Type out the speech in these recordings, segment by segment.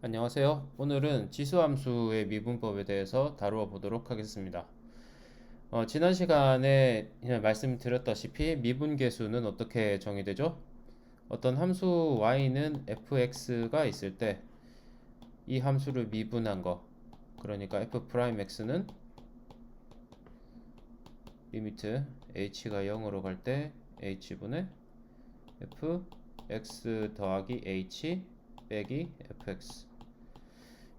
안녕하세요. 오늘은 지수함수의 미분법에 대해서 다루어 보도록 하겠습니다. 지난 시간에 말씀드렸다시피 미분계수는 어떻게 정의되죠? 어떤 함수 y는 fx가 있을 때 이 함수를 미분한 거, 그러니까 f'x는 리미트 h가 0으로 갈 때 h분의 fx 더하기 h 빼기 fx,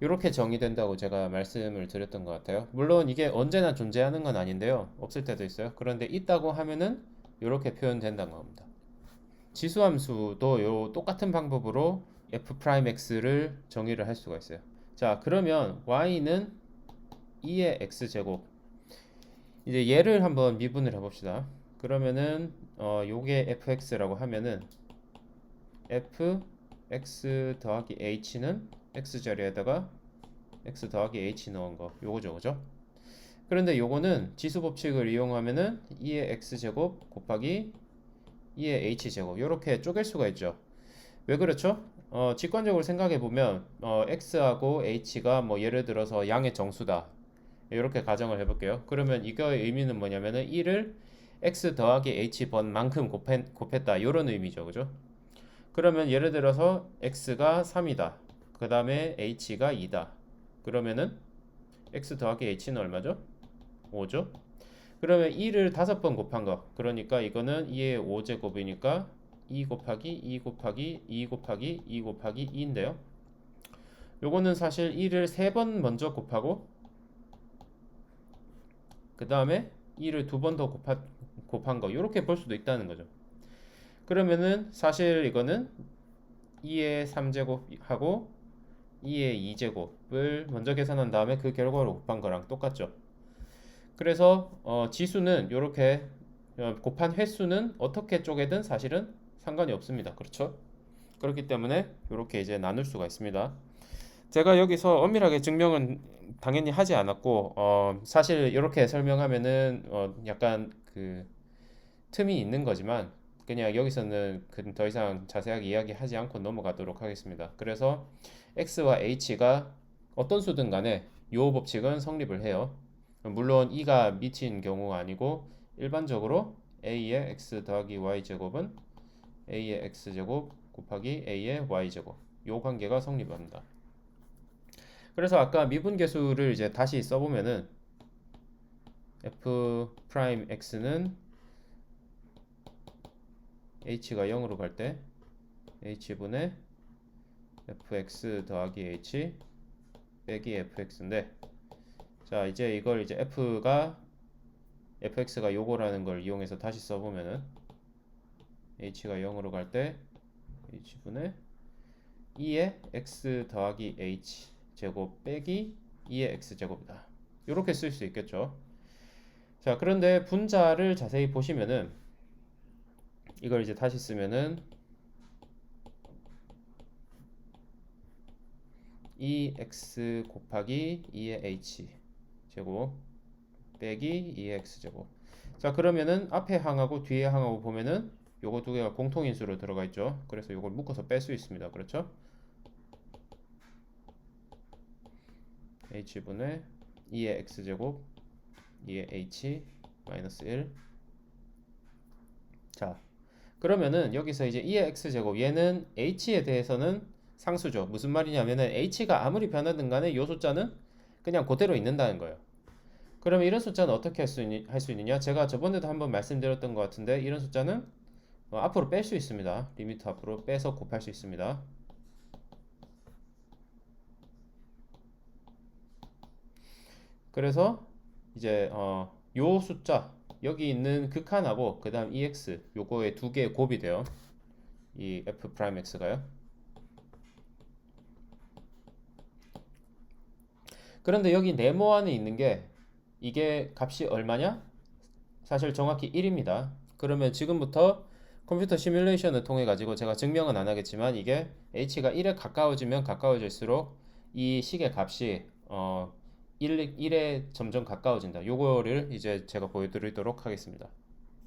이렇게 정의된다고 제가 말씀을 드렸던 것 같아요. 물론 이게 언제나 존재하는 건 아닌데요. 없을 때도 있어요. 그런데 있다고 하면은 이렇게 표현된다는 겁니다. 지수함수도 요 똑같은 방법으로 f'x를 정의를 할 수가 있어요. 자, 그러면 y는 2의 x제곱. 이제 얘를 한번 미분을 해봅시다. 그러면은 요게 fx라고 하면은 fx 더하기 h는 x자리에다가 x 더하기 h 넣은 거 요거죠, 그죠? 그런데 요거는 지수 법칙을 이용하면은 2의 x제곱 곱하기 2의 h제곱 요렇게 쪼갤 수가 있죠. 왜 그렇죠? 직관적으로 생각해 보면 x하고 h가 뭐 예를 들어서 양의 정수다, 이렇게 가정을 해볼게요. 그러면 이거의 의미는 뭐냐면은 1을 x 더하기 h 번만큼 곱했다, 이런 의미죠, 그죠? 그러면 예를 들어서 x가 3이다, 그 다음에 h가 2다. 그러면은 x 더하기 h는 얼마죠? 5죠? 그러면 2를 5번 곱한 거, 그러니까 이거는 2의 5제곱이니까 2 곱하기 2 곱하기 2 곱하기 2 곱하기 2인데요. 요거는 사실 2를 3번 먼저 곱하고 그 다음에 2를 2번 더 곱한 거, 이렇게 볼 수도 있다는 거죠. 그러면은 사실 이거는 2의 3제곱하고 2의 2제곱을 먼저 계산한 다음에 그 결과로 곱한 거랑 똑같죠. 그래서 지수는 이렇게 곱한 횟수는 어떻게 쪼개든 사실은 상관이 없습니다. 그렇죠? 그렇기 때문에 이렇게 이제 나눌 수가 있습니다. 제가 여기서 엄밀하게 증명은 당연히 하지 않았고, 사실 이렇게 설명하면은 약간 그 틈이 있는 거지만 그냥 여기서는 더 이상 자세하게 이야기하지 않고 넘어가도록 하겠습니다. 그래서 x와 h가 어떤 수든 간에 이 법칙은 성립을 해요. 물론 e가 미친 경우가 아니고 일반적으로 a의 x 더하기 y 제곱은 a의 x 제곱 곱하기 a의 y 제곱, 요 관계가 성립합니다. 그래서 아까 미분계수를 이제 다시 써보면은 f'x는 h가 0으로 갈 때 h분의 fx 더하기 h 빼기 fx인데, 자 이제 이걸 이제 fx가 요거라는 걸 이용해서 다시 써보면은 h가 0으로 갈 때 h분의 2의 x 더하기 h 제곱 빼기 2의 x 제곱이다, 이렇게 쓸 수 있겠죠. 자, 그런데 분자를 자세히 보시면은 이걸 이제 다시 쓰면은 2x 곱하기 2의 h 제곱 빼기 2의 x 제곱. 자, 그러면은 앞에 항하고 뒤에 항하고 보면은 요거 두 개가 공통인수로 들어가 있죠. 그래서 요걸 묶어서 뺄 수 있습니다. 그렇죠? h분의 2의 x제곱 2의 h 마이너스 1. 자, 그러면은 여기서 이제 2의 x제곱, 얘는 h에 대해서는 상수죠. 무슨 말이냐면은 h가 아무리 변하든 간에 요 숫자는 그냥 그대로 있는다는 거예요. 그러면 이런 숫자는 어떻게 할 수 있느냐? 제가 저번에도 한번 말씀드렸던 것 같은데, 이런 숫자는 앞으로 뺄 수 있습니다. 리미트 앞으로 빼서 곱할 수 있습니다. 그래서 이제 요 숫자 여기 있는 극한하고 그 다음 EX 요거의 두 개의 곱이 돼요. 이 F'X가요. 그런데 여기 네모 안에 있는 게 이게 값이 얼마냐? 사실 정확히 1입니다. 그러면 지금부터 컴퓨터 시뮬레이션을 통해 가지고 제가 증명은 안 하겠지만 이게 h가 1에 가까워지면 가까워질수록 이 식의 값이 1에 점점 가까워진다. 요거를 이제 제가 보여드리도록 하겠습니다.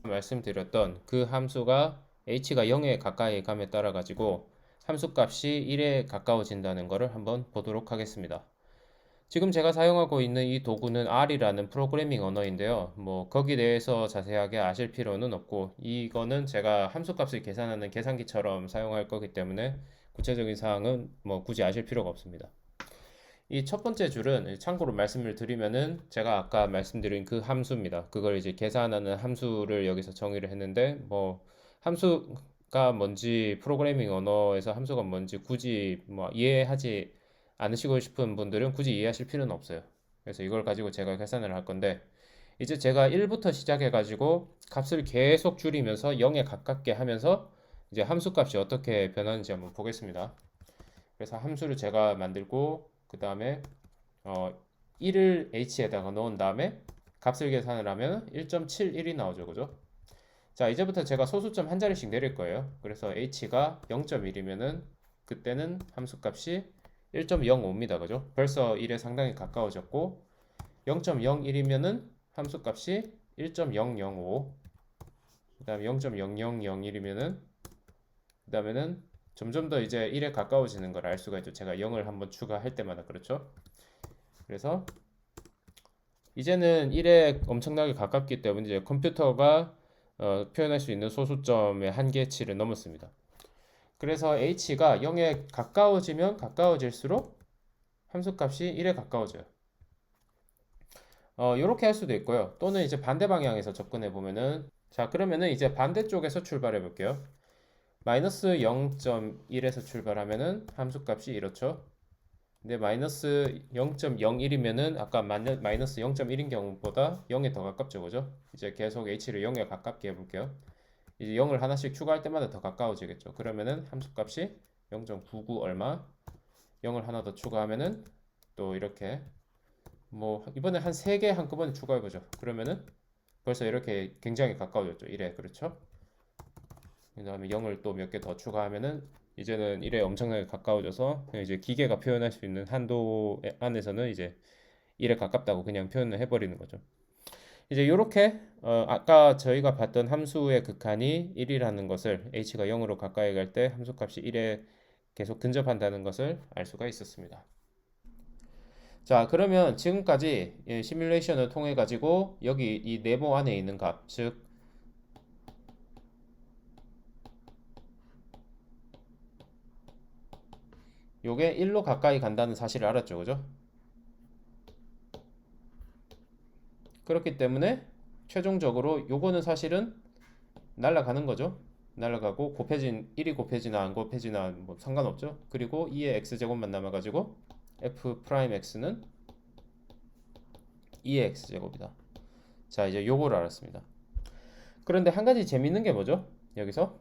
말씀드렸던 그 함수가 h가 0에 가까이 감에 따라 가지고 함수값이 1에 가까워진다는 것을 한번 보도록 하겠습니다. 지금 제가 사용하고 있는 이 도구는 R이라는 프로그래밍 언어인데요. 뭐 거기 대해서 자세하게 아실 필요는 없고 이거는 제가 함수값을 계산하는 계산기처럼 사용할 거기 때문에 구체적인 사항은 뭐 굳이 아실 필요가 없습니다. 이 첫 번째 줄은 참고로 말씀을 드리면은 제가 아까 말씀드린 그 함수입니다. 그걸 이제 계산하는 함수를 여기서 정의를 했는데 뭐 함수가 뭔지 프로그래밍 언어에서 함수가 뭔지 굳이 뭐 이해하지 않으시고 싶은 분들은 굳이 이해하실 필요는 없어요. 그래서 이걸 가지고 제가 계산을 할 건데 이제 제가 1부터 시작해 가지고 값을 계속 줄이면서 0에 가깝게 하면서 이제 함수 값이 어떻게 변하는지 한번 보겠습니다. 그래서 함수를 제가 만들고 그 다음에 1을 h에다가 넣은 다음에 값을 계산을 하면 1.71이 나오죠. 그죠? 자, 이제부터 제가 소수점 한 자리씩 내릴 거예요. 그래서 h가 0.1이면은 그때는 함수 값이 1.05입니다. 그죠? 벌써 1에 상당히 가까워졌고 0.01이면은 함수 값이 1.005 그다음에 0.0001이면은 그다음에는 점점 더 이제 1에 가까워지는 걸 알 수가 있죠. 제가 0을 한번 추가할 때마다 그렇죠. 그래서 이제는 1에 엄청나게 가깝기 때문에 이제 컴퓨터가 표현할 수 있는 소수점의 한계치를 넘었습니다. 그래서 h가 0에 가까워지면 가까워질수록 함수값이 1에 가까워져요. 이렇게 할 수도 있고요. 또는 이제 반대 방향에서 접근해 보면은 자 그러면은 이제 반대쪽에서 출발해 볼게요. 마이너스 0.1에서 출발하면은 함수값이 이렇죠. 근데 마이너스 0.01이면은 아까 마이너스 0.1인 경우보다 0에 더 가깝죠, 그죠? 이제 계속 h를 0에 가깝게 해볼게요. 이제 0을 하나씩 추가할 때마다 더 가까워지겠죠. 그러면은 함수값이 0.99 얼마, 0을 하나 더 추가하면은 또 이렇게 뭐 이번에 한 3개 한꺼번에 추가해보죠. 그러면은 벌써 이렇게 굉장히 가까워졌죠. 1에 그렇죠? 그 다음에 0을 또 몇 개 더 추가하면은 이제는 1에 엄청나게 가까워져서 이제 기계가 표현할 수 있는 한도 안에서는 이제 1에 가깝다고 그냥 표현을 해버리는 거죠. 이제 이렇게 아까 저희가 봤던 함수의 극한이 1이라는 것을 h가 0으로 가까이 갈 때 함수값이 1에 계속 근접한다는 것을 알 수가 있었습니다. 자, 그러면 지금까지 시뮬레이션을 통해 가지고 여기 이 네모 안에 있는 값, 즉 요게 1로 가까이 간다는 사실을 알았죠, 그죠? 그렇기 때문에 최종적으로 요거는 사실은 날아가는 거죠. 날아가고 곱해진 1이 곱해지나 안 곱해지나 뭐 상관없죠. 그리고 2의 x제곱만 남아가지고 f 프라임 x는 2의 x제곱이다. 자, 이제 요거를 알았습니다. 그런데 한 가지 재밌는 게 뭐죠? 여기서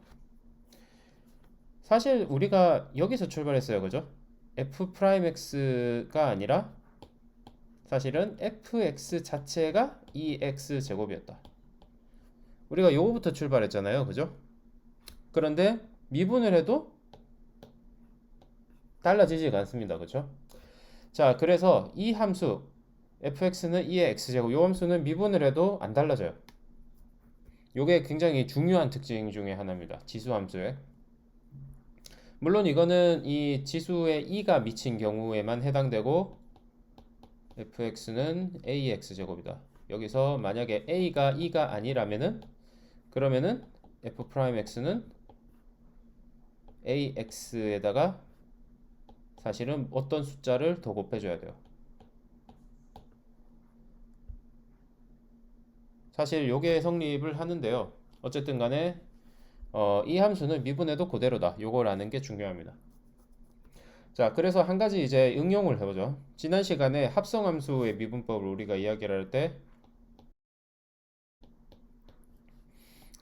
사실 우리가 여기서 출발했어요, 그죠? f 프라임 x가 아니라 사실은 fx 자체가 2x 제곱이었다. 우리가 요거부터 출발했잖아요, 그죠? 그런데 미분을 해도 달라지지가 않습니다, 그죠? 자, 그래서 이 함수 fx는 2의 x제곱, 요 함수는 미분을 해도 안 달라져요. 요게 굉장히 중요한 특징 중에 하나입니다. 지수 함수에. 물론 이거는 이 지수에 2가 미친 경우에만 해당되고 fx는 ax제곱이다. 여기서 만약에 a가 2가 아니라면은 그러면은 f'x는 ax에다가 사실은 어떤 숫자를 더 곱해줘야 돼요. 사실 요게 성립을 하는데요. 어쨌든 간에 이 함수는 미분해도 그대로다. 요걸 아는 게 중요합니다. 자, 그래서 한 가지 이제 응용을 해보죠. 지난 시간에 합성함수의 미분법을 우리가 이야기를 할 때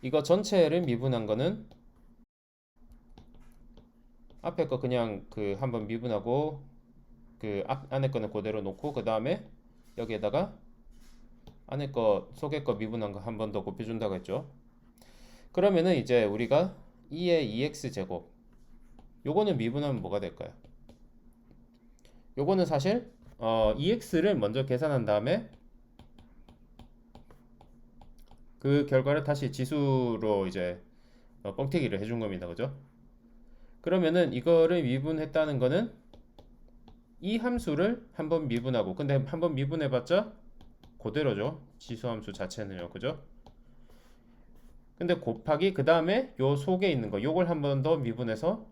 이거 전체를 미분한 거는 앞에 거 그냥 그 한번 미분하고 그 안에 거는 그대로 놓고 그 다음에 여기에다가 안에 거 속에 거 미분한 거 한 번 더 곱해준다고 했죠. 그러면은 이제 우리가 2의 2x 제곱 요거는 미분하면 뭐가 될까요? 요거는 사실 2x를 먼저 계산한 다음에 그 결과를 다시 지수로 이제 뻥튀기를 해준 겁니다. 그죠? 그러면은 이거를 미분했다는 거는 이 함수를 한번 미분하고, 근데 한번 미분해봤자 그대로죠. 지수함수 자체는요, 그죠? 근데 곱하기 그 다음에 요 속에 있는 거 요걸 한 번 더 미분해서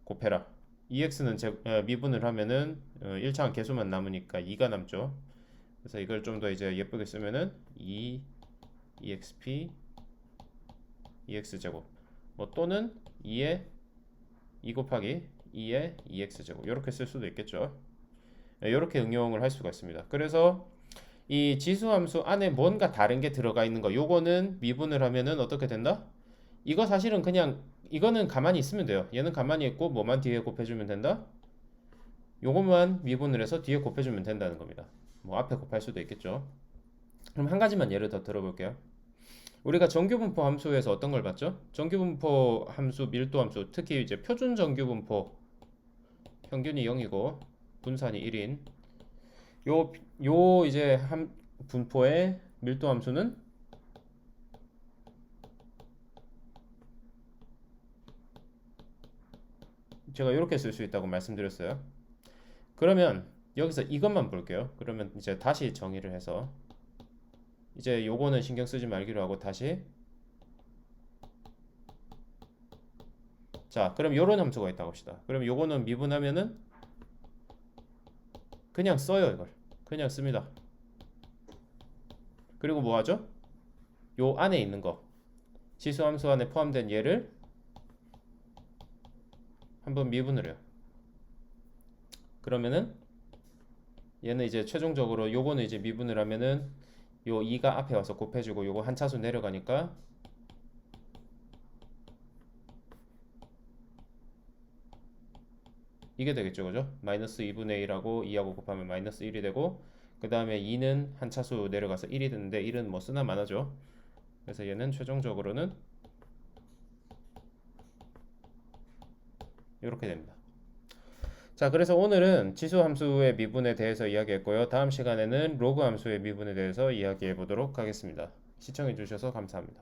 곱해라. EX는 미분을 하면은 1차원 계수만 남으니까 2가 남죠. 그래서 이걸 좀 더 이제 예쁘게 쓰면은 2 EXP EX제곱 뭐 또는 2에 2 곱하기 2에 2X제곱 이렇게 쓸 수도 있겠죠. 이렇게 응용을 할 수가 있습니다. 그래서 이 지수함수 안에 뭔가 다른 게 들어가 있는 거 요거는 미분을 하면은 어떻게 된다? 이거 사실은 그냥 이거는 가만히 있으면 돼요. 얘는 가만히 있고 뭐만 뒤에 곱해주면 된다? 요것만 미분을 해서 뒤에 곱해주면 된다는 겁니다. 뭐 앞에 곱할 수도 있겠죠. 그럼 한 가지만 예를 더 들어볼게요. 우리가 정규분포 함수에서 어떤 걸 봤죠? 정규분포 함수, 밀도함수, 특히 이제 표준 정규분포 평균이 0이고 분산이 1인 요 이제 분포의 밀도함수는 제가 이렇게 쓸 수 있다고 말씀드렸어요. 그러면 여기서 이것만 볼게요. 그러면 이제 다시 정의를 해서 이제 요거는 신경 쓰지 말기로 하고 다시 자 그럼 요런 함수가 있다고 합시다. 그럼 요거는 미분하면은 그냥 써요. 이걸 그냥 씁니다. 그리고 뭐 하죠? 요 안에 있는 거 지수함수 안에 포함된 얘를 한번 미분을 해요. 그러면은 얘는 이제 최종적으로 요거는 이제 미분을 하면은 요 2가 앞에 와서 곱해주고 요거 한 차수 내려가니까 이게 되겠죠, 그죠? 마이너스 2분의 1하고 2하고 곱하면 마이너스 1이 되고 그 다음에 2는 한 차수 내려가서 1이 되는데 1은 뭐 쓰나 마나죠. 그래서 얘는 최종적으로는 이렇게 됩니다. 자, 그래서 오늘은 지수 함수의 미분에 대해서 이야기했고요. 다음 시간에는 로그 함수의 미분에 대해서 이야기해 보도록 하겠습니다. 시청해 주셔서 감사합니다.